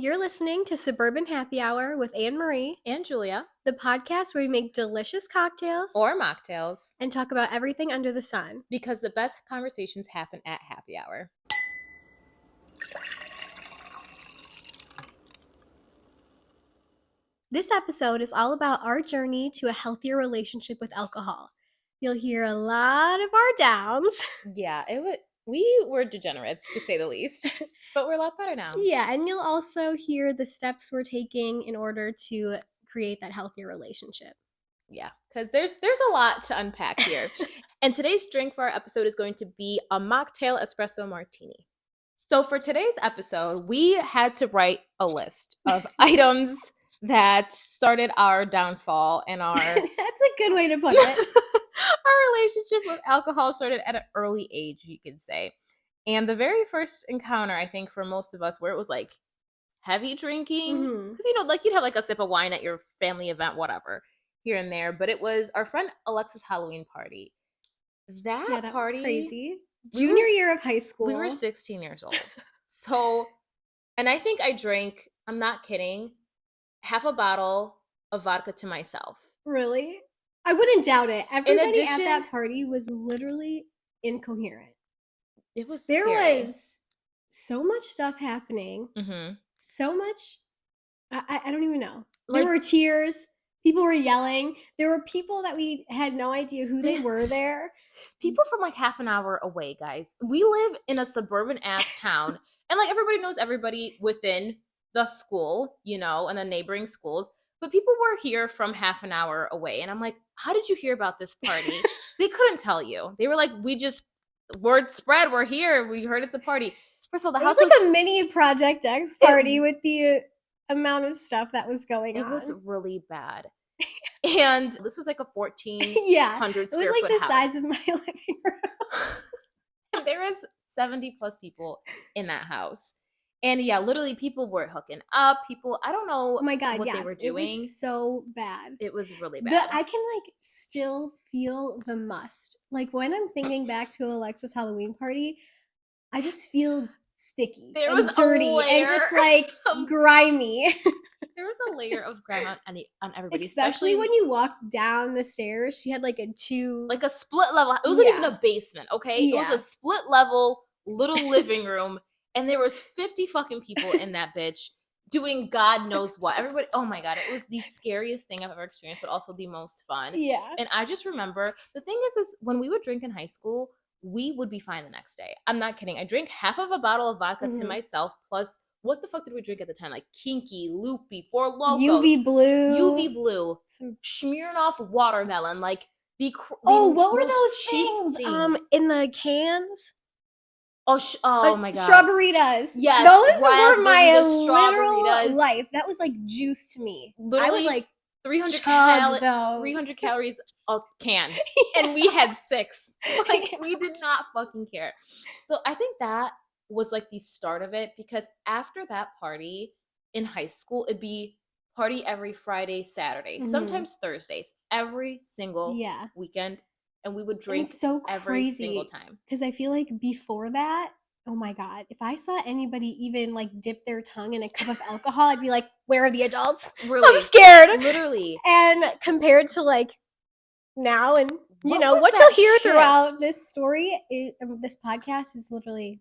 You're listening to Suburban Happy Hour with Anne Marie, And Julia. the podcast where we make delicious cocktails Or mocktails. and talk about everything under the sun. Because the best conversations happen at happy hour. This episode is all about our journey to a healthier relationship with alcohol. You'll hear a lot of our downs. Yeah, we were degenerates, to say the least. But we're a lot better now. Yeah, and you'll also hear the steps we're taking in order to create that healthier relationship. Yeah, because there's a lot to unpack here. And today's drink for our episode is going to be a mocktail espresso martini. So for today's episode, we had to write a list of items that started our downfall and our That's a good way to put it. our relationship with alcohol started at an early age, you could say. And the very first encounter, I think, for most of us, where it was like heavy drinking, because like you'd have like a sip of wine at your family event, whatever, here and there. But it was our friend Alexa's Halloween party. That party was crazy. Junior year of high school. We were 16 years old. So, and I think I drank, I'm not kidding, half a bottle of vodka to myself. Really? I wouldn't doubt it. Everybody at that party was literally incoherent. It was There scary. was so much stuff happening. Mm-hmm. So much. I don't even know. There were tears. People were yelling. There were people that we had no idea who they were there. People from like half an hour away, guys. We live in a suburban ass town. And like everybody knows everybody within the school, and the neighboring schools. But people were here from half an hour away. And I'm like, how did you hear about this party? They couldn't tell you. They were like, word spread, we're here. We heard it's a party. First of all, the house was like a mini Project X party with the amount of stuff that was going on. It was really bad. And this was like a 1,400 square foot house. It was like the size of my living room. And there was 70 plus people in that house. And yeah, literally people were hooking up. People, I don't know what they were doing. It was so bad. It was really bad. I can like still feel the must. Like when I'm thinking back to Alexa's Halloween party, I just feel sticky. There was dirty and just like grimy. There was a layer of grime on everybody. Especially when you walked down the stairs. She had like a split level. It wasn't even a basement, okay? Yeah. It was a split level little living room. And there was 50 fucking people in that bitch doing God knows what. Everybody, oh my God, it was the scariest thing I've ever experienced, but also the most fun. Yeah. And I just remember, the thing is when we would drink in high school, we would be fine the next day. I'm not kidding. I drank half of a bottle of vodka to myself, plus, what the fuck did we drink at the time? Like Kinky, Loopy, Four Locos. UV Blue. Some Smirnoff watermelon. Like what were those things? In the cans? Oh my God. Strawberryritas. Yes. Those were my literal life. That was like juice to me. Literally, I would like 300 calories a can. And we had 6. Like, we did not fucking care. So I think that was like the start of it, because after that party in high school, it'd be party every Friday, Saturday, sometimes Thursdays, every single weekend. And we would drink every single time. Because I feel like before that, oh my God, if I saw anybody even like dip their tongue in a cup of alcohol, I'd be like, where are the adults? Really? I'm scared. Literally. And compared to like now, and what you'll hear throughout this story, this podcast is literally,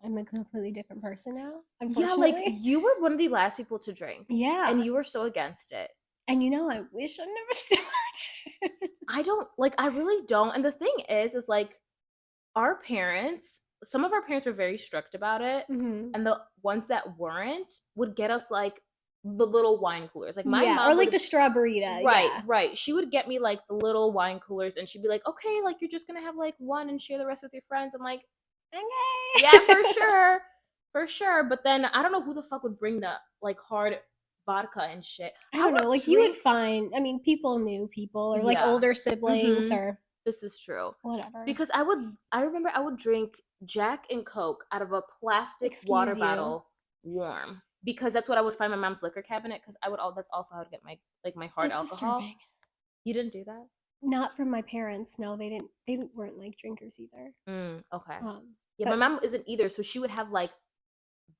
I'm a completely different person now, unfortunately. Yeah, like you were one of the last people to drink. Yeah. And you were so against it. And I wish I never started. I really don't. And the thing is like some of our parents were very strict about it. Mm-hmm. And the ones that weren't would get us like the little wine coolers. Like my mom or like the Strawberryta. Right. She would get me like the little wine coolers, and she'd be like, okay, like you're just going to have like one and share the rest with your friends. I'm like, okay. Yeah, for sure. But then I don't know who the fuck would bring the like hard vodka and shit. I don't know. Like you would find, people knew people, or like older siblings, or this is true. Whatever. Because I remember I would drink Jack and Coke out of a plastic water bottle warm, because that's what I would find in my mom's liquor cabinet. Because that's also how I would get my hard alcohol. Disturbing. You didn't do that? Not from my parents. No, they didn't. They weren't like drinkers either. Okay. Yeah, my mom isn't either. So she would have like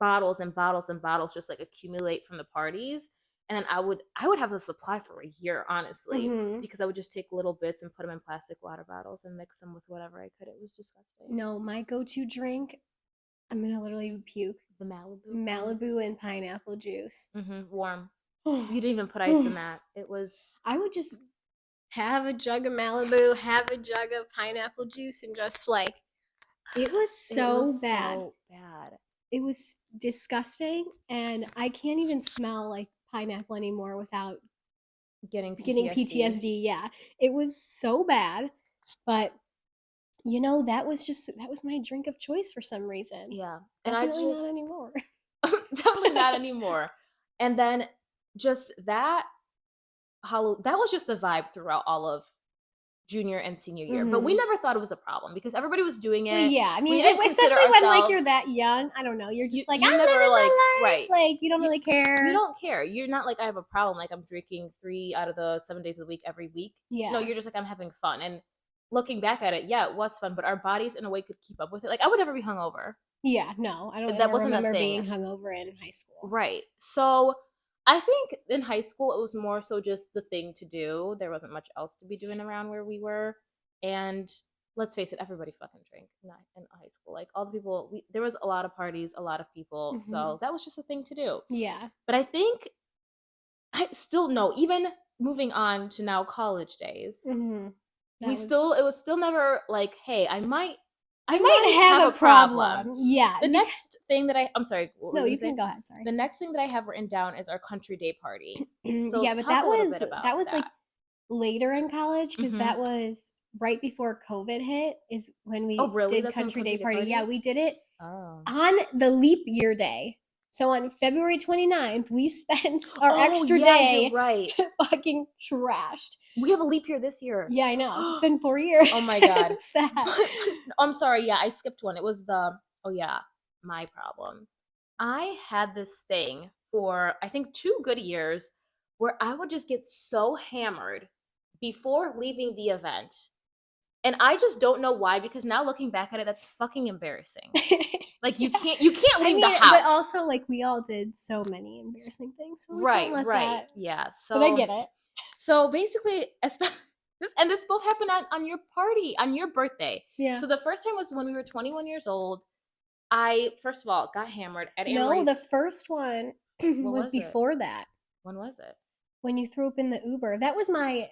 bottles and bottles and bottles just like accumulate from the parties. And then I would have a supply for a year, honestly, because I would just take little bits and put them in plastic water bottles and mix them with whatever I could. It was disgusting. No, my go-to drink, I'm gonna literally puke. The Malibu. Malibu and pineapple juice. Warm. You didn't even put ice in that. It was. I would just have a jug of Malibu, have a jug of pineapple juice, and just like, it was so bad. So bad. It was disgusting, and I can't even smell like pineapple anymore without getting PTSD. Yeah, it was so bad, but that was my drink of choice for some reason. Yeah, and definitely not anymore. Definitely not anymore. And then just that was just the vibe throughout all of junior and senior year, but we never thought it was a problem because everybody was doing it. Well, yeah, I mean, especially when like you're that young. I don't know. You're just I'm never living my life. Right? Like you don't really care. You don't care. You're not like I have a problem. Like I'm drinking 3 out of the 7 days of the week every week. Yeah. No, you're just like I'm having fun. And looking back at it, yeah, it was fun, but our bodies in a way could keep up with it. Like I would never be hungover. Yeah, no, I don't. That wasn't remember being hungover in high school. Right. So I think in high school it was more so just the thing to do. There wasn't much else to be doing around where we were. And let's face it, everybody fucking drank in high school. Like all the people, there was a lot of parties, a lot of people. So that was just a thing to do. Yeah. But I think I still know, even moving on to now college days, it was still never like, hey, I might have a problem. Yeah. The next thing that I'm sorry. No, you can go ahead. Sorry. The next thing that I have written down is our country day party. So yeah, but that was like later in college because that was right before COVID hit is when we did country day party. Yeah, we did it on the leap year day. So on February 29th, we spent our extra day you're right. fucking trashed. We have a leap year this year. Yeah, I know. It's been 4 years. Oh my God. I'm sorry. Yeah, I skipped one. It was my problem. I had this thing for, I think, 2 good years where I would just get so hammered before leaving the event. And I just don't know why, because now looking back at it, that's fucking embarrassing. Like you can't leave the house. But also like we all did so many embarrassing things. So right. Yeah. So but I get it. So basically, this both happened on your party, on your birthday. Yeah. So the first time was when we were 21 years old. I, first of all, got hammered at Amory's. No, the first one was before that. When was it? When you threw up in the Uber. That was my...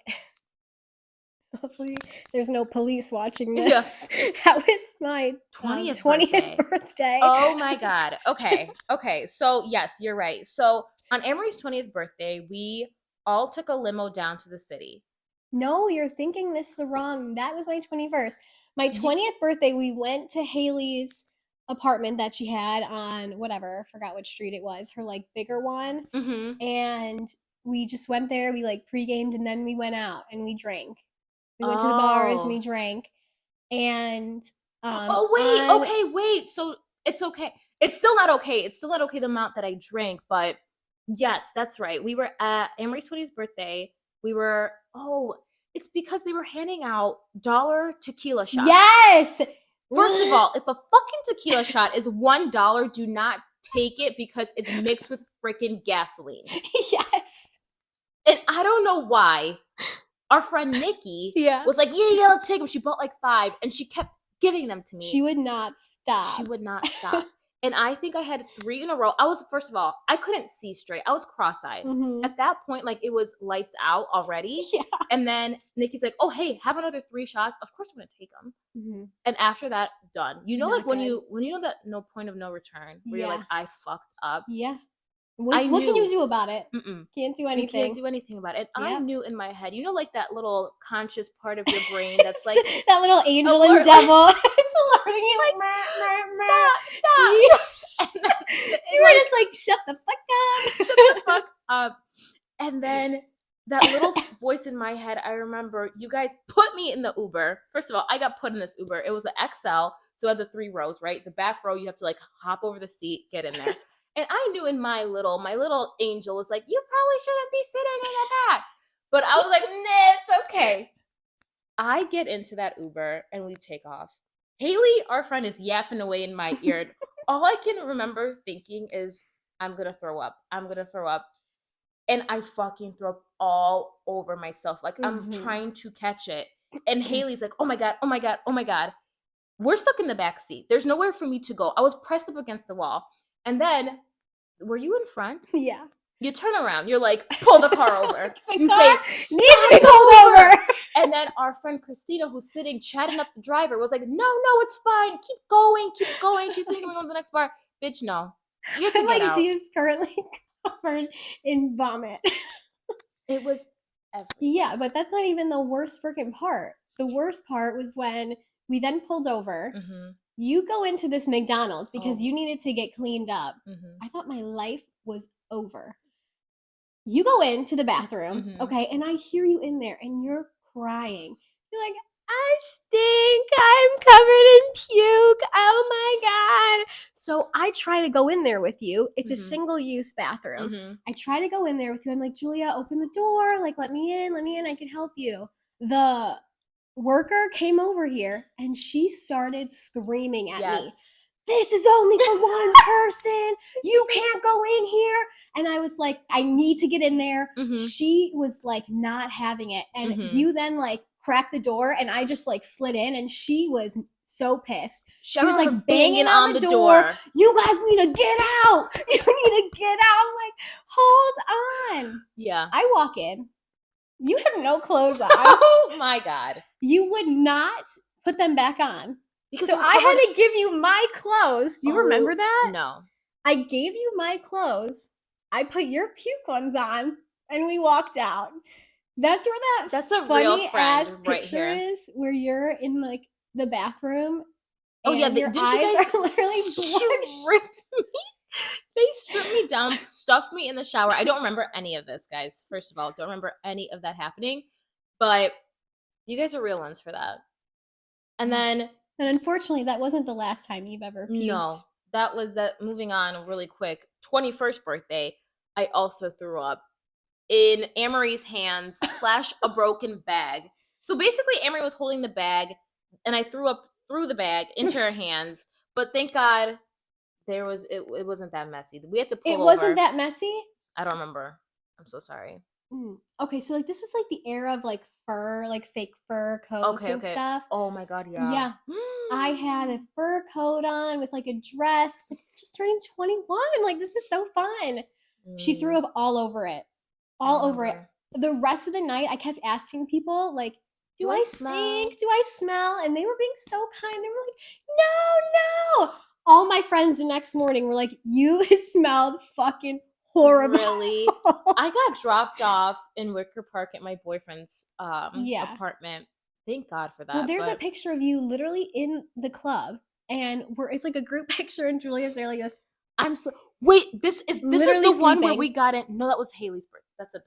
Hopefully there's no police watching this. Yeah. That was my 20th birthday. Oh my God. Okay. So yes, you're right. So on Amory's 20th birthday, we all took a limo down to the city. No, you're thinking this the wrong. That was my 21st. My 20th birthday, we went to Haley's apartment that she had on whatever, I forgot which street it was, her like bigger one. And we just went there, we like pre-gamed, and then we went out and we drank. We went to the bars and we drank. And wait. So it's okay. It's still not okay. It's still not okay the amount that I drank, but yes, that's right. We were at Amory's 20th birthday. We were it's because they were handing out $1 tequila shots. Yes. First of all, if a fucking tequila shot is $1, do not take it because it's mixed with freaking gasoline. Yes. And I don't know why. Our friend Nikki was like, yeah, let's take them. She bought like 5 and she kept giving them to me. She would not stop. And I think I had 3 in a row. First of all, I couldn't see straight. I was cross-eyed. At that point, like it was lights out already. Yeah. And then Nikki's like, oh, hey, have another 3 shots. Of course I'm going to take them. And after that, done. You know, like when you know that no point of no return, where you're like, I fucked up. Yeah. What can you do about it? Can't do anything. You can't do anything about it. I knew in my head, like that little conscious part of your brain that's like that little angel and devil. It's alerting you like, stop. And then, you were just like, shut the fuck up. Shut the fuck up. And then that little voice in my head, I remember you guys put me in the Uber. First of all, I got put in this Uber. It was an XL, so it had the 3 rows, right? The back row, you have to like hop over the seat, get in there. And I knew in my little angel was like, you probably shouldn't be sitting in the back. But I was like, nah, it's okay. I get into that Uber and we take off. Haley, our friend, is yapping away in my ear. All I can remember thinking is, I'm gonna throw up. I'm gonna throw up. And I fucking throw up all over myself. Like, I'm trying to catch it. And Haley's like, oh my God, oh my God, oh my God. We're stuck in the back seat. There's nowhere for me to go. I was pressed up against the wall. And then, were you in front? Yeah. You turn around. You're like, pull the car over. You car say, needs to be pulled over. And then our friend Christina, who's sitting chatting up the driver, was like, no, it's fine. Keep going, keep going. She's thinking we're going to the next bar. Bitch, no. You have to get out. She's currently covered in vomit. It was everywhere. Yeah, but that's not even the worst freaking part. The worst part was when we then pulled over. You go into this McDonald's because you needed to get cleaned up. I thought my life was over. You go into the bathroom, okay, and I hear you in there and you're crying. You're like, I stink. I'm covered in puke. Oh my God. So I try to go in there with you. It's a single-use bathroom. I try to go in there with you. I'm like, Julia, open the door. Like, let me in. I can help you. The worker came over here and she started screaming at me. This is only for one person. You can't go in here. And I was like, I need to get in there. She was like not having it. And you then like cracked the door and I just like slid in and she was so pissed. She was like banging on the door. You guys need to get out. You need to get out. I'm like, hold on. Yeah. I walk in. You have no clothes on. Oh my God. You would not put them back on. Because so I had to give you my clothes. Do you remember that? No. I gave you my clothes. I put your puke ones on, and we walked out. That's where that's a funny ass picture is, where you're in like the bathroom. And your eyes are literally bloodshot. They stripped me down, stuffed me in the shower. I don't remember any of this, guys. First of all, don't remember any of that happening. But you guys are real ones for that. And then... And unfortunately, that wasn't the last time you've ever puked. No, that was that. Moving on really quick. 21st birthday, I also threw up in Amory's hands / a broken bag. So basically, Amory was holding the bag, and I threw up through the bag into her hands. But thank God, it wasn't that messy. We had to pull over. It wasn't that messy? I don't remember. I'm so sorry. Okay, so like this was like the era of like fur, like fake fur coats and stuff. Oh my God, yeah. Yeah. I had a fur coat on with like a dress. Like, just turning 21. Like, this is so fun. She threw up all over it. All over it. The rest of the night, I kept asking people, like, do I stink? Do I smell? And they were being so kind. They were like, no. All my friends the next morning were like, you smelled fucking horrible. Really? I got dropped off in Wicker Park at my boyfriend's apartment. Thank God for that. Well, there's a picture of you literally in the club, and it's like a group picture, and Julia's there like this. Wait, this is the one where we got in. No, that was Haley's birthday. That's a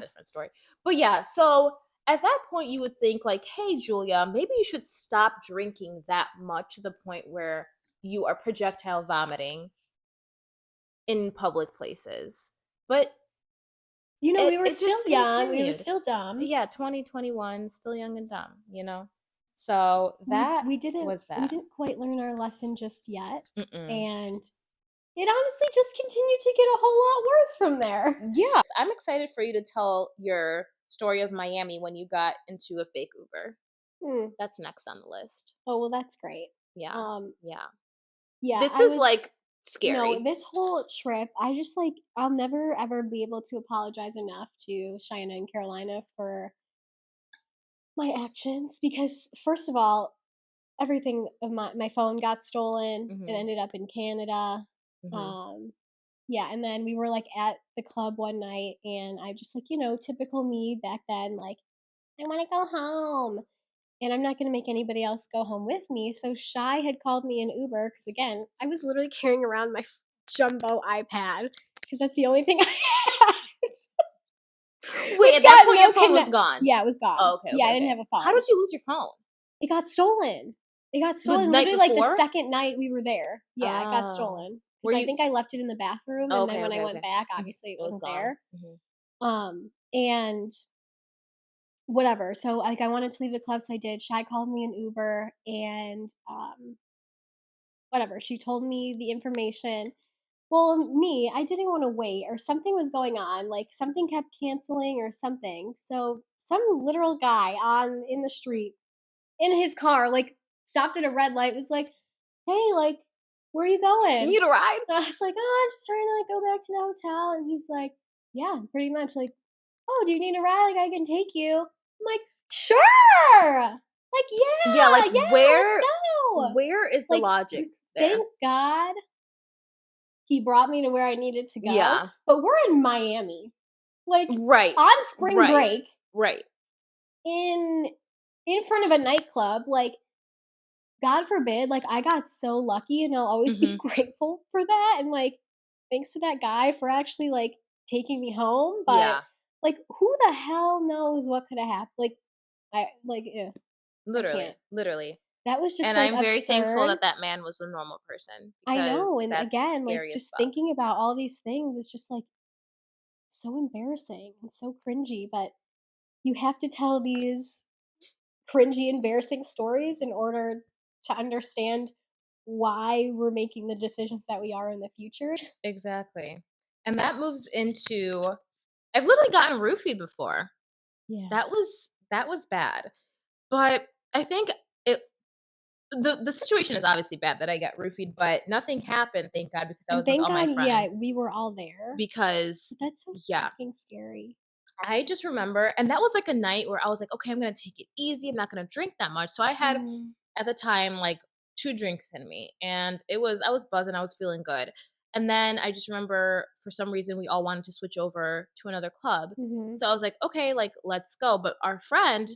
different story. But yeah, so at that point, you would think like, hey, Julia, maybe you should stop drinking that much to the point where you are projectile vomiting in public places. But we were still young. We were still dumb. Yeah, 2021, still young and dumb, So that we didn't quite learn our lesson just yet. And it honestly just continued to get a whole lot worse from there. Yeah. I'm excited for you to tell your story of Miami when you got into a fake Uber. That's next on the list. Oh, well, that's great. Yeah. Yeah. This is like scary. No, this whole trip, I just like, I'll never ever be able to apologize enough to Cheyenne and Carolina for my actions, because first of all, everything of my phone got stolen. It ended up in Canada. And then we were like at the club one night, and I just like, typical me back then, like, I want to go home. And I'm not going to make anybody else go home with me. So Shy had called me an Uber because, again, I was literally carrying around my jumbo iPad because that's the only thing I had. Wait, at that point your phone was gone? Yeah, it was gone. Oh, okay. I didn't have a phone. How did you lose your phone? It got stolen. Literally like the second night we were there. Yeah, it got stolen. Because I think I left it in the bathroom, and then when I went back, obviously it wasn't there. And whatever. So like I wanted to leave the club, so I did. Shy called me an Uber and whatever. She told me the information. Well, me, I didn't want to wait, or something was going on. Like something kept canceling or something. So some literal guy on in the street in his car, like stopped at a red light, was like, "Hey, like, where are you You going?" need a ride? And I was like, "Oh, I'm just trying to like go back to the hotel." And he's like, "Yeah, pretty much." Like, "Oh, do you need a ride? Like, I can take you." I'm like, "Sure." Like, Yeah, like yeah, yeah, let's go. where is the Like, logic there? thank God he brought me to where I needed to go. Yeah. But we're in Miami, like Right. on spring Right. break Right. in front of a nightclub. Like, God forbid, like I got so lucky, and I'll always be Mhm. grateful for that. And like, thanks to that guy for actually like taking me home. But Yeah. like, who the hell knows what could have happened? Like, I can't. Literally. That was just And like I'm very thankful absurd. that that man was a normal person I because know. And that's again, like scary as just fuck. thinking about all these things is just like so embarrassing and so cringy. But you have to tell these cringy, embarrassing stories in order to understand why we're making the decisions that we are in the future. Exactly. And that moves into I've literally gotten roofied before. Yeah. That was bad. But I think it the situation is obviously bad that I got roofied, but nothing happened, thank God, because I And was with thank all my God, yeah, friends. we were all there. Because But that's so yeah, fucking scary. I just remember and that was like a night where I was like, "Okay, I'm gonna take it easy. I'm not gonna drink that much." So I had Mm, at the time like 2 drinks in me, and I was buzzing, I was feeling good. And then I just remember for some reason we all wanted to switch over to another club. mhm. So I was like, "Okay, like let's go." But our friend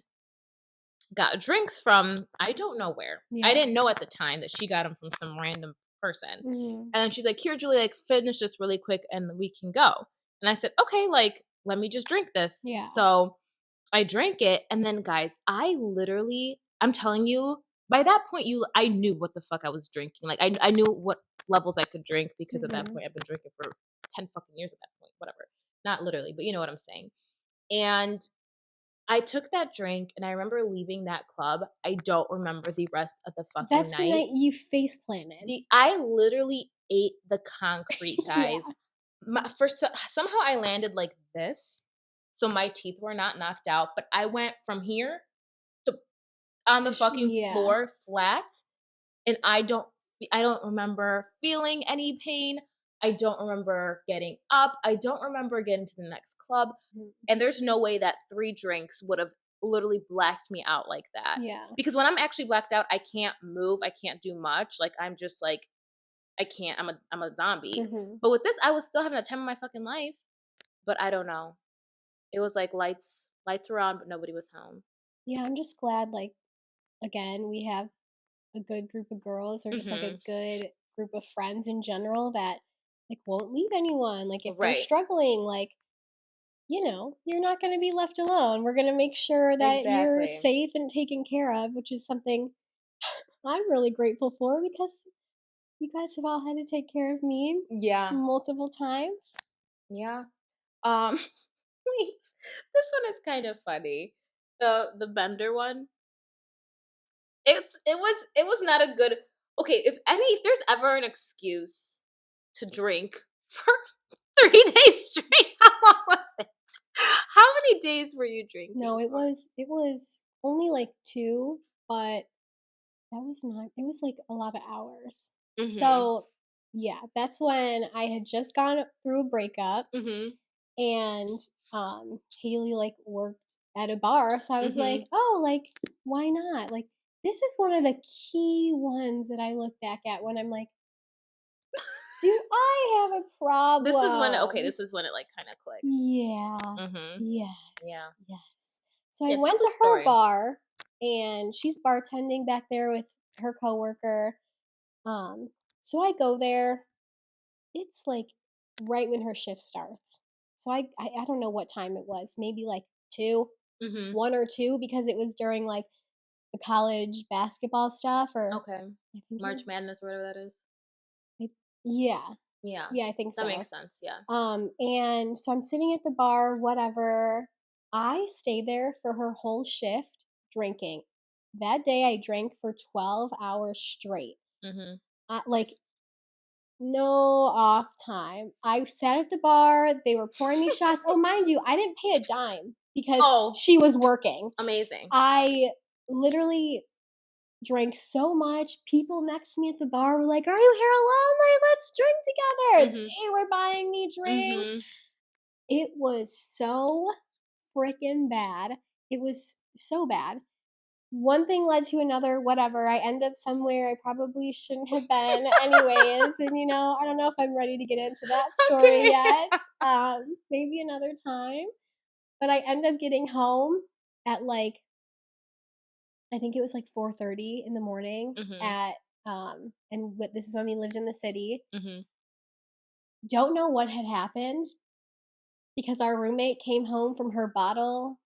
got drinks from I don't know where. I Yeah. didn't know at the time that she got them from some random person. Mhm. And then she's like, "Here, Julie, like finish this really quick and we can go." And I said, "Okay, like let me just drink this." Yeah. So I drank it, and then guys, I'm telling you, by that point, I knew what the fuck I was drinking. Like I knew what levels I could drink because at that Mhm. point I've been drinking for 10 fucking years at that point, whatever. Not literally, but you know what I'm saying. And I took that drink and I remember leaving that club. I don't remember the rest of the fucking That's the night. night you face planted. I literally ate the concrete, Yeah. guys. Somehow I landed like this, so my teeth were not knocked out. But I went from here to on the fucking Yeah. floor flat, and I don't remember feeling any pain. I don't remember getting up. I don't remember getting to the next club. Mhm. And there's no way that 3 drinks would have literally blacked me out like that. Yeah. Because when I'm actually blacked out, I can't move. I can't do much. Like I'm just like I can't. I'm a zombie. Mhm. But with this, I was still having the time of my fucking life. But I don't know. It was like lights were on, but nobody was home. Yeah, I'm just glad, like, again, we have a good group of girls, or just like a Mhm. good group of friends in general that like won't leave anyone. Like if they're Right. struggling, like, you're not going to be left alone. We're going to make sure that you're Exactly. safe and taken care of, which is something I'm really grateful for because you guys have all had to take care of me Yeah. multiple times. Yeah. Wait. This one is kind of funny. The bender one. It was not a good. Okay, if there's ever an excuse to drink for 3 days straight, how long was it? How many days were you No, drinking it for? was it was only like 2, but that was not it was like a lot of hours. Mhm. So, yeah, that's when I had just gone through a breakup, Mhm. and Haley like worked at a bar, so I was like, Mhm. "Oh, like why not?" Like this is one of the key ones that I look back at when I'm like, "Do I have a problem?" This is when it like kind of clicked. Yeah. Mhm. Yeah. Yes. Yes. So I Yeah, tell went the to her story. bar, and she's bartending back there with her coworker. Um, so I go there. It's like right when her shift starts. So I don't know what time it was. Maybe like 2, Mhm. 1 or 2, because it was during like the college basketball stuff, or Okay. I think it March was Madness or whatever that is. like, yeah. Yeah. Yeah, I think That so. makes sense. Yeah. And so I'm sitting at the bar, whatever. I stayed there for her whole shift drinking. That day I drank for 12 hours straight. Mm-hmm. Like no off time. I sat at the bar. They were pouring me shots. Oh, mind you, I didn't pay a dime because she was working. Amazing. I literally drank so much. People next to me at the bar were like, "Are you here alone? Like, let's drink together." Mm-hmm. They were buying me drinks. Mm-hmm. It was so freaking bad. It was so bad. One thing led to another, whatever. I end up somewhere I probably shouldn't have been, anyways. And I don't know if I'm ready to get into that story yet. Maybe another time. But I end up getting home at like, I think it was like 4:30 in the morning. Mm-hmm. This is when we lived in the city. Mm-hmm. Don't know what had happened because our roommate came home from her bottle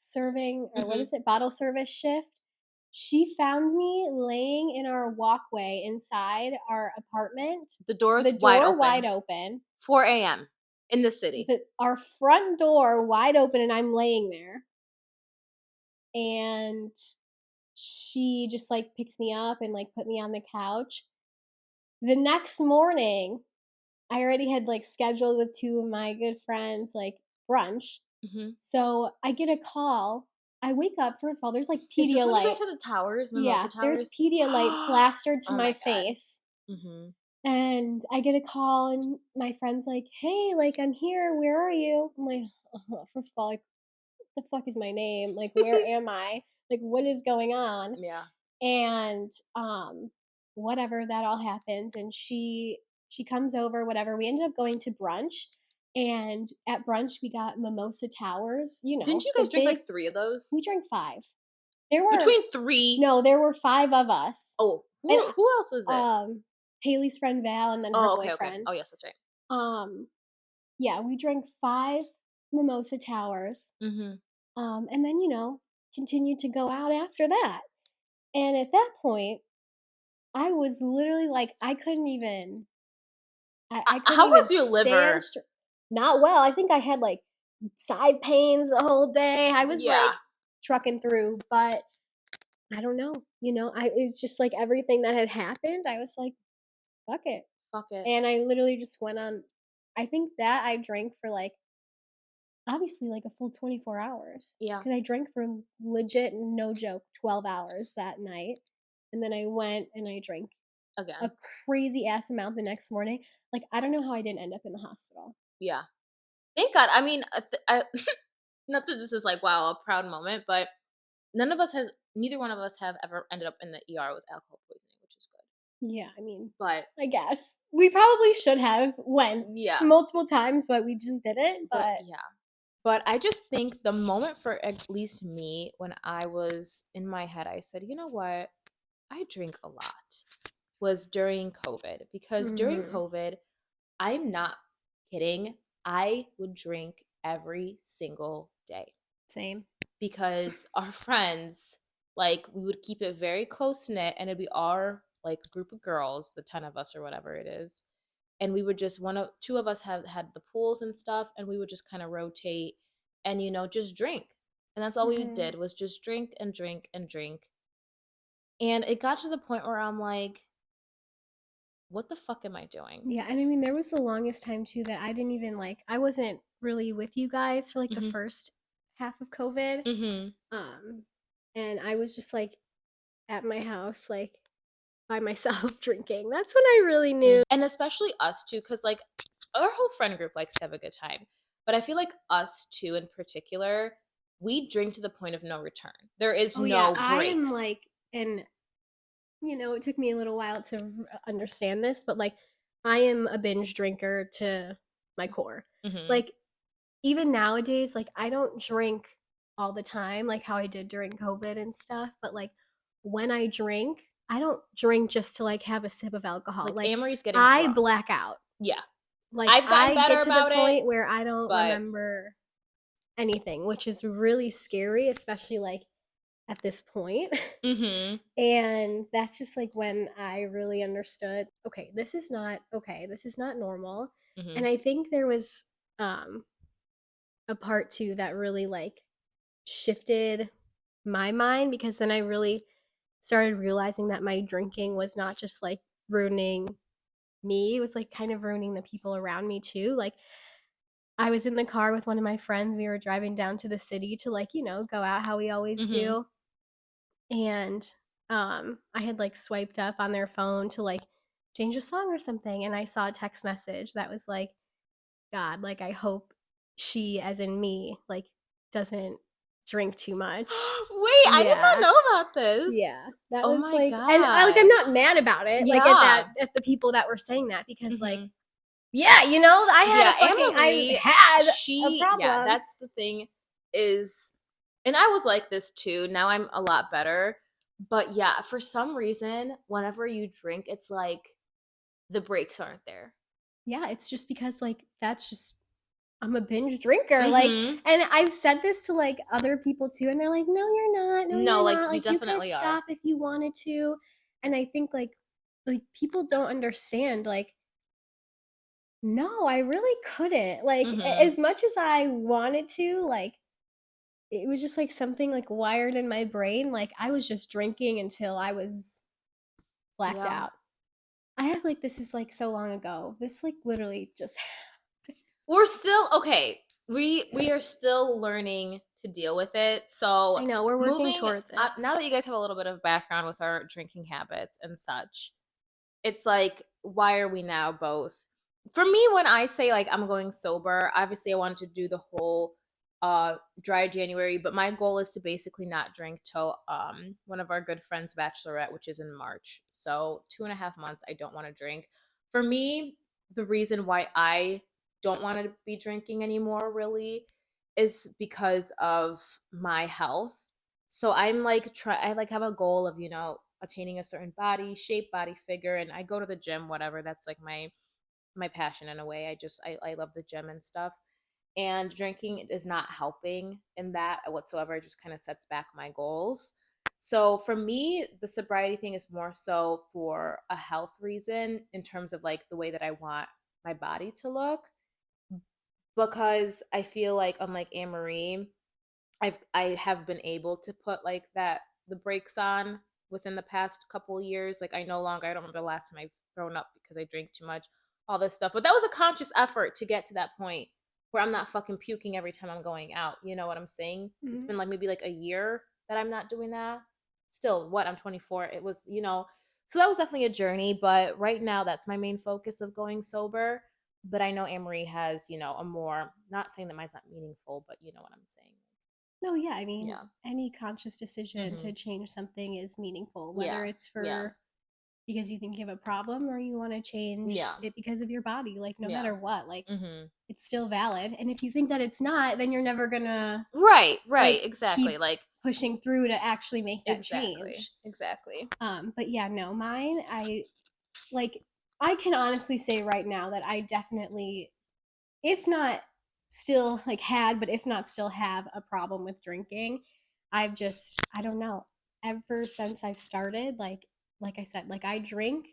serving, or what is it, bottle service shift. She found me laying in our walkway inside our apartment. The door wide open. 4 a.m. in the city. Our front door wide open, and I'm laying there. And she just like picks me up and like put me on the couch. The next morning, I already had like scheduled with two of my good friends like brunch. Mm-hmm. So I get a call. I wake up. First of all, there's like Is this when you Pedialyte. guys had the towers, Yeah, Towers? there's Pedialyte plastered to Oh my my God. face. Mm-hmm. And I get a call, and my friend's like, "Hey, like I'm here. Where are you?" I'm like, first of all, like, what the fuck is my name? Like, where am I? Like, what is going on? Yeah. And whatever, that all happens, and she comes over. Whatever. We ended up going to brunch. And at brunch, we got mimosa towers. Didn't you guys drink like 3 of those? We drank 5. There were between 3. No, there were 5 of us. Oh, who else was it? Haley's friend Val, and then her okay, boyfriend. Okay. Oh, yes, that's right. Yeah, we drank 5 mimosa towers. Mm-hmm. And then continued to go out after that. And at that point, I was literally like, I couldn't even. I couldn't How even was your liver? Not well. I think I had like side pains the whole day. I was like trucking through, but I don't know. It's just like everything that had happened. I was like, fuck it. Fuck it. And I literally just went on. I think that I drank for like, obviously like a full 24 hours. Yeah. Because I drank for legit, no joke, 12 hours that night. And then I went and I drank again a crazy ass amount the next morning. Like, I don't know how I didn't end up in the hospital. Yeah. Thank God. I mean, not that this is like, wow, a proud moment, but neither one of us have ever ended up in the ER with alcohol poisoning, which is good. Yeah, I mean, but I guess we probably should have went multiple times, but we just didn't. But I just think the moment for at least me, when I was in my head, I said, you know what, I drink a lot, was during COVID. Because during COVID, I'm not kidding, I would drink every single day. Same. Because our friends, like, we would keep it very close knit, and it'd be our like group of girls, the 10 of us or whatever it is, and we would just two of us have had the pools and stuff, and we would just kind of rotate and just drink. And that's all we did, was just drink and drink and drink. And it got to the point where I'm like, what the fuck am I doing? Yeah, and I mean, there was the longest time too that I didn't even I wasn't really with you guys for like the first half of COVID. And I was just like at my house, like by myself drinking. That's when I really knew. And especially us too, because like our whole friend group likes to have a good time. But I feel like us two in particular, we drink to the point of no return. There is no breaks. I am like, and it took me a little while to understand this, but like I am a binge drinker to my core. Like even nowadays, like I don't drink all the time like how I did during COVID and stuff, but like when I drink, I don't drink just to like have a sip of alcohol. Like Amory's getting I drunk. black out. Yeah. Like I've gotten better get to about the point where I don't but remember anything, which is really scary, especially like at this point. And that's just like when I really understood, okay, this is not normal. And I think there was a part too that really like shifted my mind, because then I really started realizing that my drinking was not just like ruining me, it was like kind of ruining the people around me too. Like, I was in the car with one of my friends. We were driving down to the city to, like, go out how we always Mm-hmm. do. And I had like swiped up on their phone to like change a song or something. And I saw a text message that was like, God, like, I hope she, as in me, like, doesn't drink too much. Wait, I did not Yeah. know about Yeah. this. That Oh was my like, and like, I'm God. not mad about it, like, Yeah. at the people that were saying that, because like, Mm-hmm. yeah, Yeah, I Anne-Marie, had a yeah, problem. that's the thing is, and I was like this too. Now I'm a lot better. But yeah, for some reason, whenever you drink, it's like the brakes aren't there. Yeah, it's just because like that's just I'm a binge drinker. Like, Mm-hmm. and I've said this to like other people too, and they're like, "No, you're not. No, No, you're like not. you Like, you could definitely are. stop if you wanted to." And I think like people don't understand. Like, no, I really couldn't. Like, Mm-hmm. as much as I wanted to, like, it was just like something like wired in my brain. Like, I was just drinking until I was blacked Yeah. out. I have like this is like so long ago. This like literally just We're still okay. We are still learning to deal with it. So I know we're working moving towards it. now that you guys have a little bit of background with our drinking habits and such, it's like, why are we now both? For me, when I say like I'm going sober, obviously I wanted to do the whole dry January, but my goal is to basically not drink till one of our good friends' bachelorette, which is in March. So 2.5 months I don't want to drink. For me, the reason why I don't want to be drinking anymore really is because of my health. So I'm like I like have a goal of, attaining a certain body shape, body figure, and I go to the gym, whatever. That's like my passion in a way. I love the gym and stuff. And drinking is not helping in that whatsoever. It just kind of sets back my goals. So for me, the sobriety thing is more so for a health reason in terms of like the way that I want my body to look, because I feel like unlike Anne Marie, I have been able to put like that the brakes on within the past couple of years. Like I no longer I don't remember the last time I've thrown up because I drank too much, all this stuff. But that was a conscious effort to get to that point where I'm not fucking puking every time I'm going out. You know what I'm saying? It's Mhm. been like maybe like a year that I'm not doing that. Still, what, I'm 24. It was, so that was definitely a journey. But right now, that's my main focus of going sober. But I know Amory has, a more, not saying that mine's not meaningful, but you know what I'm saying. No, yeah, I mean, Yeah. any conscious decision Mhm. to change something is meaningful, whether Yeah. it's Yeah. for because you think you have a problem, or you want to change Yeah. it because of your body. Like, no Yeah. matter what, like, Mhm. it's still valid. And if you think that it's not, then you're never gonna Right, right, like exactly. keep Like pushing through to actually make that exactly. change. Exactly. But yeah, no, mine, like, I can honestly say right now that I definitely, if not still like had, but if not still have a problem with drinking. I don't know. Ever since I've started, like I said, like, I drink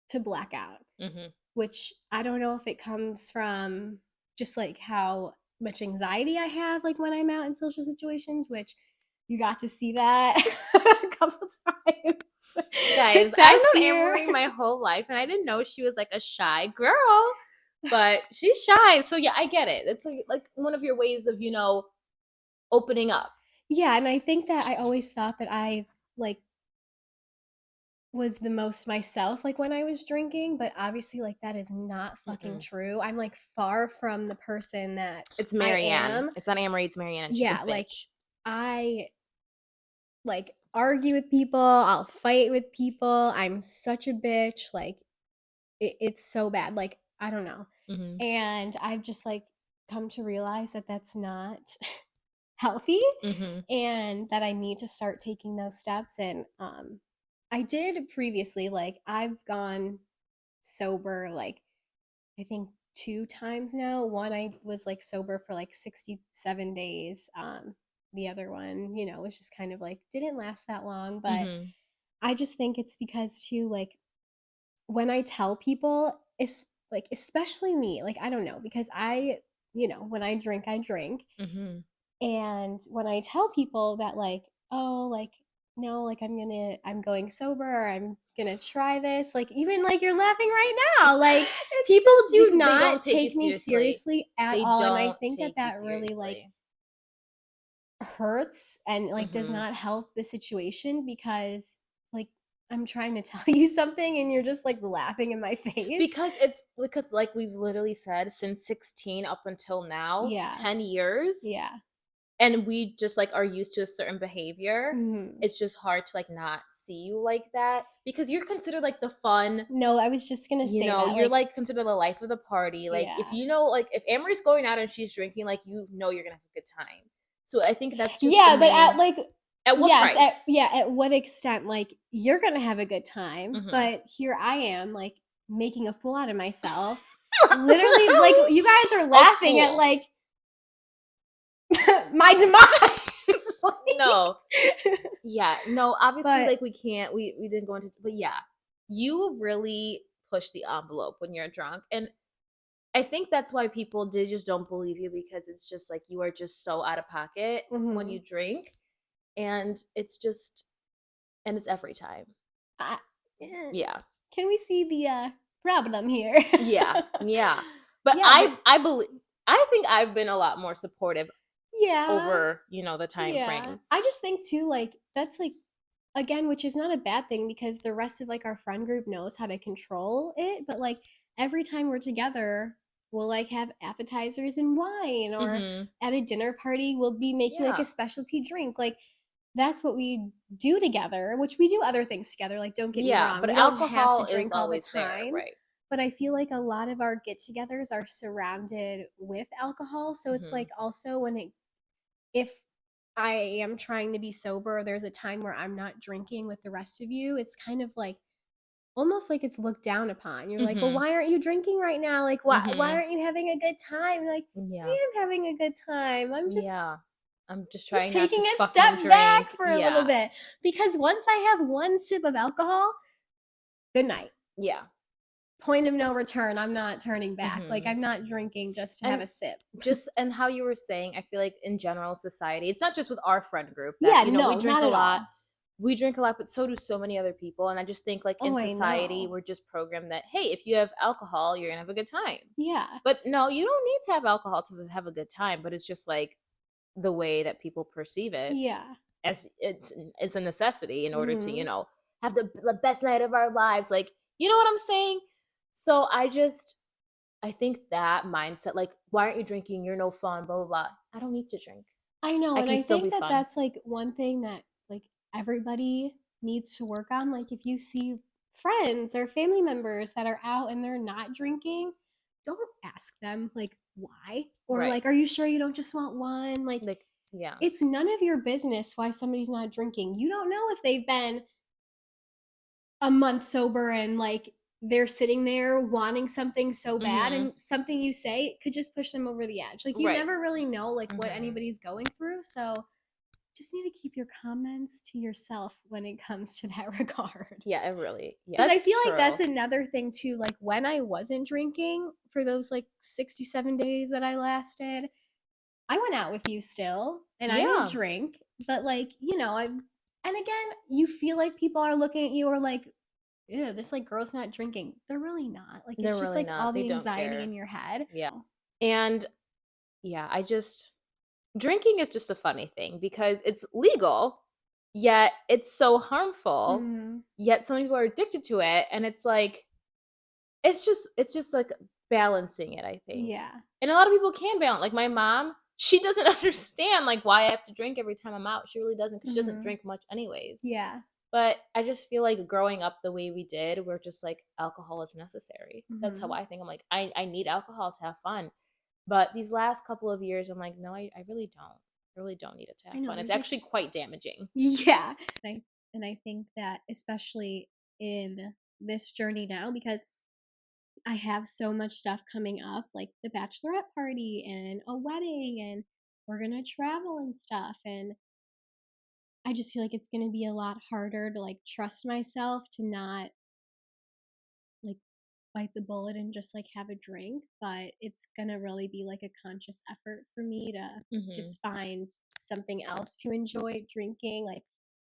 to black out, Mhm. which I don't know if it comes from just like how much anxiety I have like when I'm out in social situations, which you got to see that a couple times Guys, this I've past known year. Amory my whole life and I didn't know she was like a shy girl. But she's shy. So yeah, I get it. It's like one of your ways of, opening up. Yeah, and I think that I always thought that I like was the most myself like when I was drinking, but obviously like that is not fucking Mm-mm. true. I'm like far from the person that It's I Marianne. am. It's on Amory. It's Marianne, and she's a Yeah, like, bitch. I like argue with people, I'll fight with people. I'm such a bitch. Like, it's so bad. Like, I don't know. Mhm. And I've just like come to realize that that's not healthy, Mhm. and that I need to start taking those steps. And I did previously, like, I've gone sober like I think 2 times now. One, I was like sober for like 67 days. The other one, was just kind of like didn't last that long. But Mhm. I just think it's because too, like, when I tell people, it's like, especially me, like, I don't know, because when I drink, I drink. Mhm. And when I tell people that, like, oh, like, no, like, I'm going sober, or I'm gonna try this, like, even like you're laughing right now, like, It's people just do because they don't not take you take me seriously. seriously at They all. And I don't think that take you really, like, seriously. hurts and, like, does Mhm. not help the situation, because, like, I'm trying to tell you something and you're just, like, laughing in my face. Because like we've literally said, since 16 up until now, Yeah. 10 years, Yeah. and we just like are used to a certain behavior. Mhm. It's just hard to like not see you like that because you're considered like the fun, No, I was just gonna say that, you're like, like considered the life of the party. Like if yeah. you know, like if Amory's going out and she's drinking, like you know you're gonna have a good time. So I think that's just the Yeah, but at, main. like, At what yes, price? at what extent? Like, you're gonna have a good time, Hmm. but here I am, like, making a fool out of myself. Literally, like, you guys are A laughing at, fool. like, my demise. No. Yeah. No, obviously But like we didn't go into, but yeah. You really push the envelope when you're drunk. And I think that's why people did just don't believe you because it's just like you are just so out of pocket when mhm. you drink. And it's just and it's every time. I, eh, Yeah. can we see the problem here? Yeah. Yeah. But Yeah, but I think I've been a lot more supportive yeah, over, the time yeah. frame. I just think too, like, that's like, again, which is not a bad thing, because the rest of, like, our friend group knows how to control it, but, like, every time we're together, we'll, like, have appetizers and wine, or Mhm. at a dinner party, we'll be making, like, a Yeah. specialty drink. Like, that's what we do together, which we do other things together, like, don't get me Yeah, wrong, but we don't have to alcohol is drink all the always there, time, right? but I feel like a lot of our get-togethers are surrounded with alcohol, so it's, Mhm. like, also when it if I am trying to be sober, there's a time where I'm not drinking with the rest of you, it's kind of like almost like it's looked down upon. You're like, "Well, Mhm. why aren't you drinking right now? Like, why Mhm. aren't you having a good time?" Like, Yeah. I am having a good time. I'm Yeah. I'm just just trying not to taking a fucking step back drink. for a little Yeah. bit, because once I have one sip of alcohol, good night. Yeah. Point of no return. I'm not turning back. Like, Mhm. I'm not drinking just to have And a sip. just and how you were saying, I feel like in general society, it's not just with our friend group that, Yeah, we no, drink not a at lot. all. We drink a lot, but so do so many other people. And I just think like in Oh, I society, know. we're just programmed that, hey, if you have alcohol, you're gonna have a good time. Yeah. But no, you don't need to have alcohol to have a good time. But it's just like the way that people perceive it Yeah. as it's a necessity in order to Mhm. have the best night of our lives, like, you know what I'm saying. So I think that mindset, like, why aren't you drinking, you're no fun, blah blah blah. I don't need to drink. I know, I and can I still be think that fun. that's, like, one thing that, like, everybody needs to work on. Like, if you see friends or family members that are out and they're not drinking, don't ask them, like, why, or, Right. like, "Are you sure you don't just want one?" Like, Like, yeah. it's none of your business why somebody's not drinking. You don't know if they've been a month sober and, like, they're sitting there wanting something so bad, Mm-hmm. and something you say could just push them over the edge. Like, you Right. never really know, like, what Mm-hmm. anybody's going through, so just need to keep your comments to yourself when it comes to that regard. Yeah, it really, yeah, Because I that's feel like that's true. another thing too. Like, when I wasn't drinking for those, like, 67 days that I lasted, I went out with you still and I didn't Yeah, drink. But, like, and again, you feel like people are looking at you, or like, ew, this, like, girl's not drinking. They're really not. Like, they're it's just really like all not, they the don't anxiety care. in your head. Yeah. And yeah, I just drinking is just a funny thing because it's legal, yet it's so harmful, Mm, yet some people are addicted to it, and it's like it's just like balancing it, I think. yeah. And a lot of people can balance. Like my mom, she doesn't understand like why I have to drink every time I'm out. She really doesn't because she doesn't Hmm. drink much anyways. Yeah. But I just feel like growing up the way we did, we're just like alcohol is necessary. That's how Hmm. I think. I'm like, I need alcohol to have fun. But these last couple of years, I'm like, no, I really don't. I really don't need it to I have know. fun. It's There's like, actually quite damaging. yeah. And I think that, especially in this journey now, because I have so much stuff coming up, like the bachelorette party and a wedding, and we're going to travel and stuff. And I just feel like it's going to be a lot harder to, like, trust myself to not, like, bite the bullet and just like have a drink, but it's gonna really be like a conscious effort for me to Mhm. just find something else to enjoy drinking. Like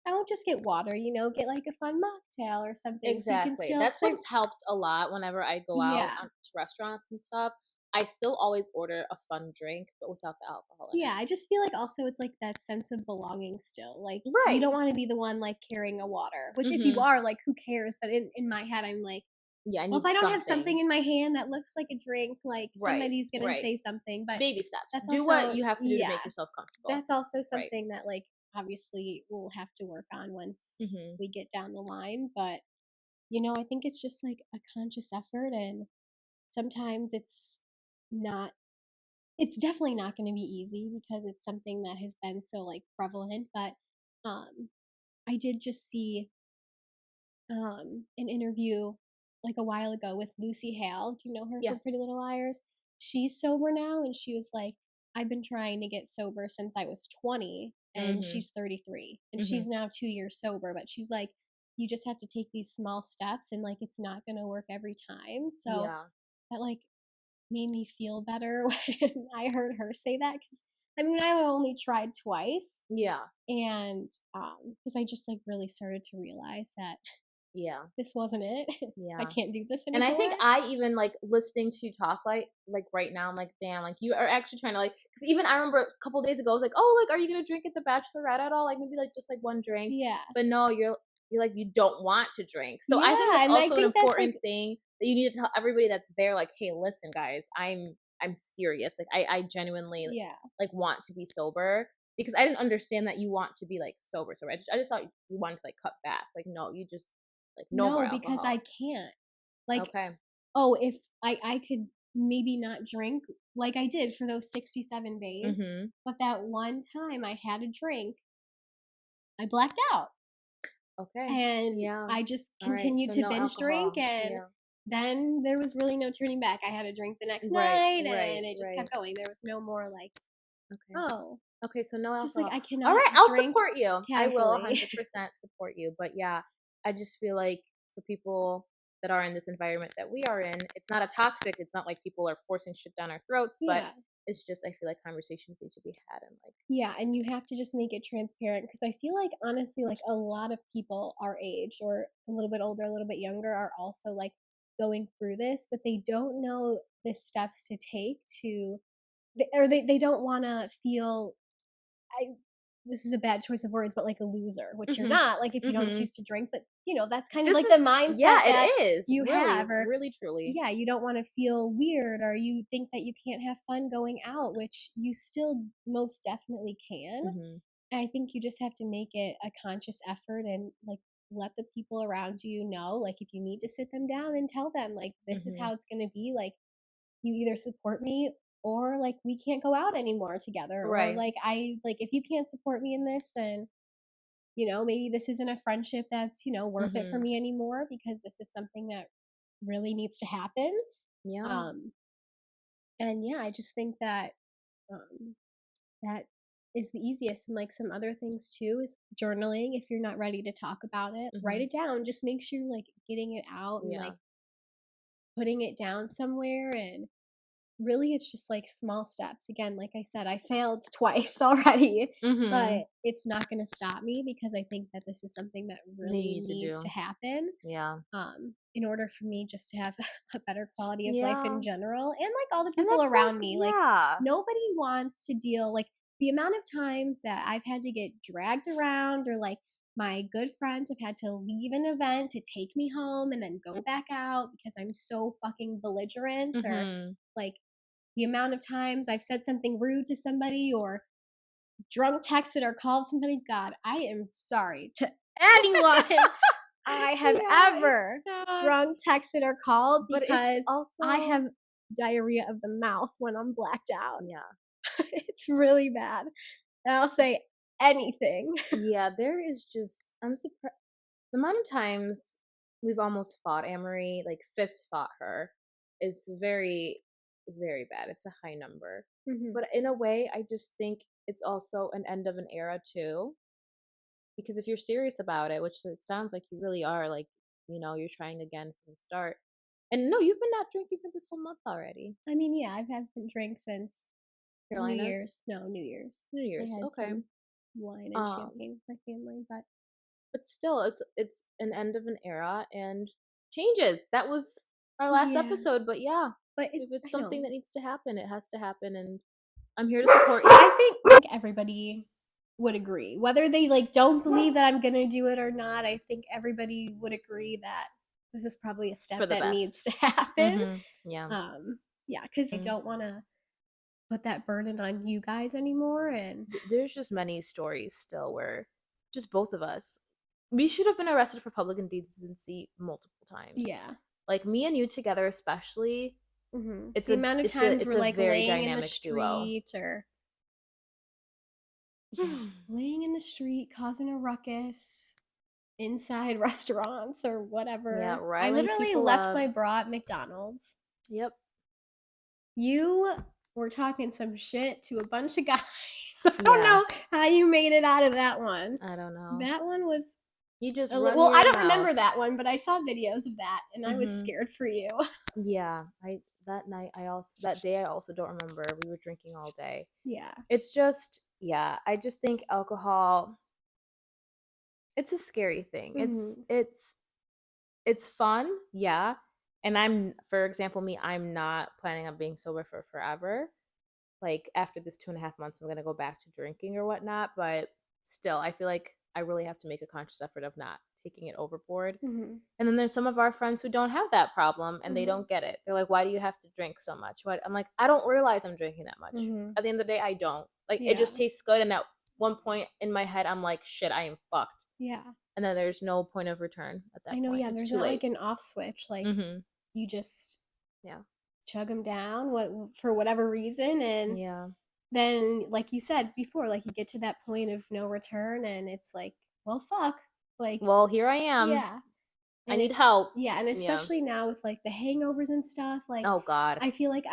I won't just get water, get like a fun mocktail or something so you can Exactly. still That's cuz I what's helped a lot whenever I go out yeah. to restaurants and stuff. I still always order a fun drink, but without the alcohol in Yeah, it. I just feel like also it's like that sense of belonging still. Like you Right. don't want to be the one like carrying a water, which if you Mhm. are, like who cares? But in my head I'm like, Yeah, I well, if need I don't have something. something in my hand that looks like a drink, like Right. somebody's going to Right. say something, but Baby steps. that's Do what also you have to do to yeah, make yourself comfortable. that's also Right. something that like obviously we'll have to work on once Mhm. we get down the line, but I think it's just like a conscious effort and sometimes not it's definitely not going to be easy because it's something that has been so like prevalent, but um I did just see an interview like a while ago with Lucy Hale. Do you know her Yeah. for Pretty Little Liars? She's sober now and she was like, I've been trying to get sober since I was 20 and Mhm. she's 33 and Mhm. she's now 2 years sober, but she's like, you just have to take these small steps and like it's not going to work every time. So Yeah. that like made me feel better when I heard her say that because I mean I've only tried twice Yeah. and because I just like really started to realize that Yeah. this wasn't it. I Yeah. can't do this And I think anymore. I even like listening to you talk like right now, I'm like, damn, like you are actually trying to like, because even I remember a couple days ago, I was like, oh, like, are you gonna drink at the bachelorette at all? Like maybe like just like one drink. Yeah. But no, you're like you don't want to drink. So I think Yeah, that's and I also an think that's like important thing that you need to tell everybody that's there, like, hey, listen, guys, I'm serious. Like I genuinely yeah. like want to be sober. Because I didn't understand that you want to be like sober. So I just thought you wanted to like cut back. Like, no, you just like no more No, because I alcohol. can't. Like, Okay. oh, if I could maybe not drink like I did for those 67 days, Mhm. but that one time I had a drink, I blacked out. Okay. And Yeah. I just All right. continued So to no binge drink alcohol. and Yeah. then there was really no turning back. I had a drink the next Right. night Right. and it just Right. kept going. There was no more like, Okay. oh, Okay. So no it's just like alcohol. I All cannot right. I'll drink support you. I will casually. 100% support you. But yeah, I just feel like for people that are in this environment that we are in, it's not a toxic. It's not like people are forcing shit down our throats, but Yeah. it's just I feel like conversations need to be had and like. Yeah, and you have to just make it transparent because I feel like honestly, like a lot of people our age or a little bit older, a little bit younger are also like going through this, but they don't know the steps to take or they don't want to feel I this is a bad choice of words, but like a loser, which you're Mhm. not, like if you don't Mhm. choose to drink, but that's kind of This like the is yeah. mindset that It is you really, have, or really, truly. yeah, you don't want to feel weird or you think that you can't have fun going out, which you still most definitely can. Mhm. And I think you just have to make it a conscious effort and like let the people around you know, like if you need to sit them down and tell them like this is Mhm. how it's going to be, like you either support me or like we can't go out anymore together or Right. like I like if you can't support me in this then maybe this isn't a friendship that's worth it for Mhm. me anymore because this is something that really needs to happen. Yeah. um and yeah, I just think that um that is the easiest, and like some other things too is journaling. If you're not ready to talk about it, write Mhm. it down. Just make sure you're like getting it out and like Yeah. putting it down somewhere, and really it's just like small steps. Again, like I said, I failed twice already, but Mhm. it's not going to stop me because I think that this is something that They really need to needs to do. happen Yeah. in order for me just to have a better quality of life Yeah. in general and like all the And people that's so around me. Like yeah. nobody wants to deal like the amount of times that I've had to get dragged around or like my good friends have had to leave an event to take me home and then go back out because I'm so fucking belligerent, or Mhm. like the amount of times I've said something rude to somebody or drunk texted or called somebody. God, I am sorry to anyone I have Yeah, it's ever bad. drunk texted or called But it's because I also have diarrhea of the mouth when I'm blacked out. yeah. It's really bad. And I'll say anything. Yeah, there is just I'm surprised the amount of times we've almost fought Amory, like fist fought her, is very, very bad. It's a high number. Mhm. But in a way, I just think it's also an end of an era too. Because if you're serious about it, which it sounds like you really are, like, you're trying again from the start, And no, you've been not drinking for this whole month already. I mean, yeah, I haven't drank since Carolinas? New Year's. No, New Year's. New Year's. I had Okay. some wine and champagne with my family, but still, it's an end of an era and changes. That was our last episode, but yeah, but if it's something that needs to happen, it has to happen, and I'm here to I support you. I think everybody would agree, whether they like don't believe that I'm gonna do it or not. I think everybody would agree that this is probably a step For the that best. needs to happen. Mm-hmm. Yeah. Yeah, because I don't want to put that burden on you guys anymore. And there's just many stories still where just both of us, we should have been arrested for public indecency multiple times. yeah, like me and you together, especially. It's the amount of times we're like very laying in the dynamic duo. street or laying in the street causing a ruckus inside restaurants or whatever. Yeah, I literally people left up. my bra at McDonald's. Yep. You were talking some shit to a bunch of guys. I don't know how you made it out of that one. I don't know. That one was you just well, I don't remember that one, but I saw videos of that and I was scared for you. Yeah, that day I also don't remember. We were drinking all day. Yeah. It's just, yeah, I just think alcohol, it's a scary thing. It's fun, yeah. And for example, I'm not planning on being sober for forever. Like after this 2.5 months, I'm gonna go back to drinking or whatnot. But still, I feel like I really have to make a conscious effort of not taking it overboard. And then there's some of our friends who don't have that problem and they don't get it. They're like, why do you have to drink so much? I'm like, I don't realize I'm drinking that much. At the end of the day, I don't. Like, it just tastes good. And at one point in my head, I'm like, shit, I am fucked. Yeah. And then there's no point of return at that point. I know, yeah, there's not like an off switch. Like, you just chug them down for whatever reason. And then, like you said before, like you get to that point of no return and it's like, well, fuck. Like, well, here I am. Yeah. And I need help. Yeah, and especially now with like the hangovers and stuff. Like, oh God, I feel like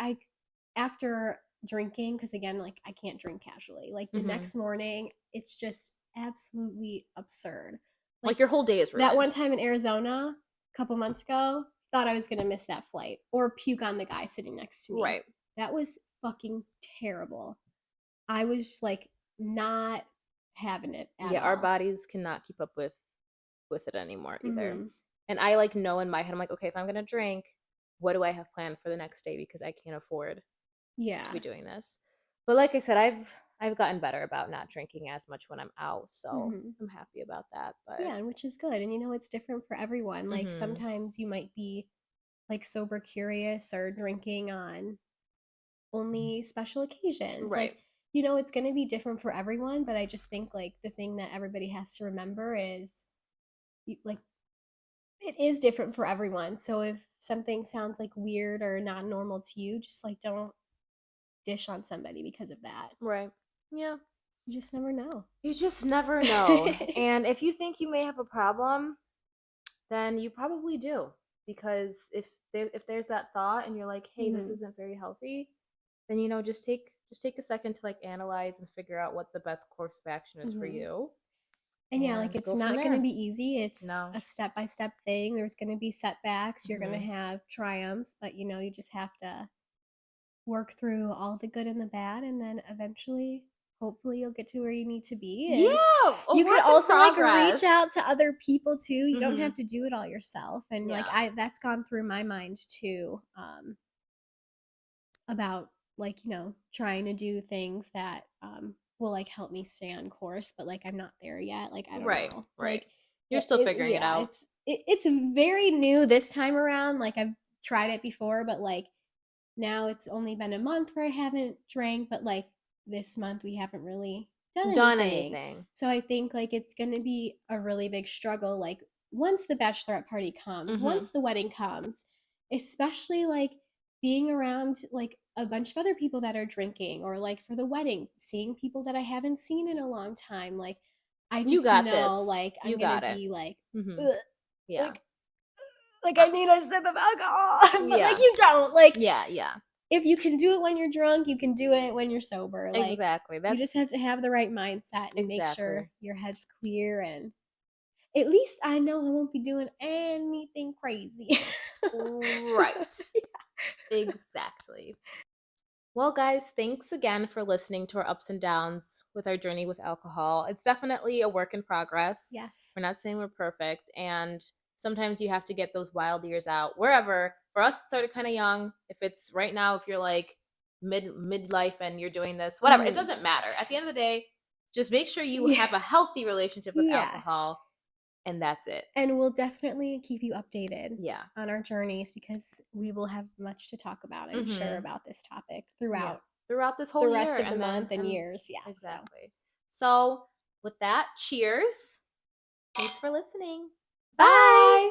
after drinking, because again, like I can't drink casually. Like the next morning, it's just absolutely absurd. Like your whole day is ruined. That one time in Arizona, a couple months ago, thought I was gonna miss that flight or puke on the guy sitting next to me. Right. That was fucking terrible. I was like not having it at all. Our bodies cannot keep up with it anymore either. And I like know in my head, I'm like, okay, if I'm gonna drink, what do I have planned for the next day, because I can't afford to be doing this. But like I said, I've gotten better about not drinking as much when I'm out, so I'm happy about that. But yeah, which is good. And it's different for everyone. Like sometimes you might be like sober curious or drinking on only special occasions. Right. Like, it's going to be different for everyone, but I just think like the thing that everybody has to remember is like it is different for everyone. So if something sounds like weird or not normal to you, just like don't dish on somebody because of that. Right. Yeah. You just never know. You just never know. And if you think you may have a problem, then you probably do. Because if there's that thought and you're like, hey, this isn't very healthy, then just take a second to like analyze and figure out what the best course of action is for you. And yeah, like it's not going to be easy. It's a step-by-step thing. There's going to be setbacks. You're going to have triumphs, but you just have to work through all the good and the bad, and then eventually, hopefully, you'll get to where you need to be. And you could also like reach out to other people too. You don't have to do it all yourself. And like that's gone through my mind too, about like trying to do things that will like help me stay on course, but like I'm not there yet. Like I don't know. Right. Like you're still figuring it out. It's very new this time around. Like I've tried it before, but like now it's only been a month where I haven't drank, but like this month we haven't really done anything. So I think like it's going to be a really big struggle. Like once the bachelorette party comes, once the wedding comes, especially like being around like a bunch of other people that are drinking, or like for the wedding, seeing people that I haven't seen in a long time. Like I just know like I'm going to be like, yeah. Like I need a sip of alcohol. But like you don't. Like yeah. If you can do it when you're drunk, you can do it when you're sober. Like exactly. You just have to have the right mindset and make sure your head's clear. And at least I know I won't be doing anything crazy. Right. Exactly. Well, guys, thanks again for listening to our ups and downs with our journey with alcohol. It's definitely a work in progress. Yes. We're not saying we're perfect. And sometimes you have to get those wild years out wherever. For us, it started kind of young. If it's right now, if you're like midlife and you're doing this, whatever, it doesn't matter. At the end of the day, just make sure you have a healthy relationship with Yes. alcohol, and that's it. And we'll definitely keep you updated Yeah. on our journeys because we will have much to talk about, I'm sure, about this topic throughout this whole the year rest of the and month then and years. Yeah. exactly. So with that, cheers. Thanks for listening. Bye.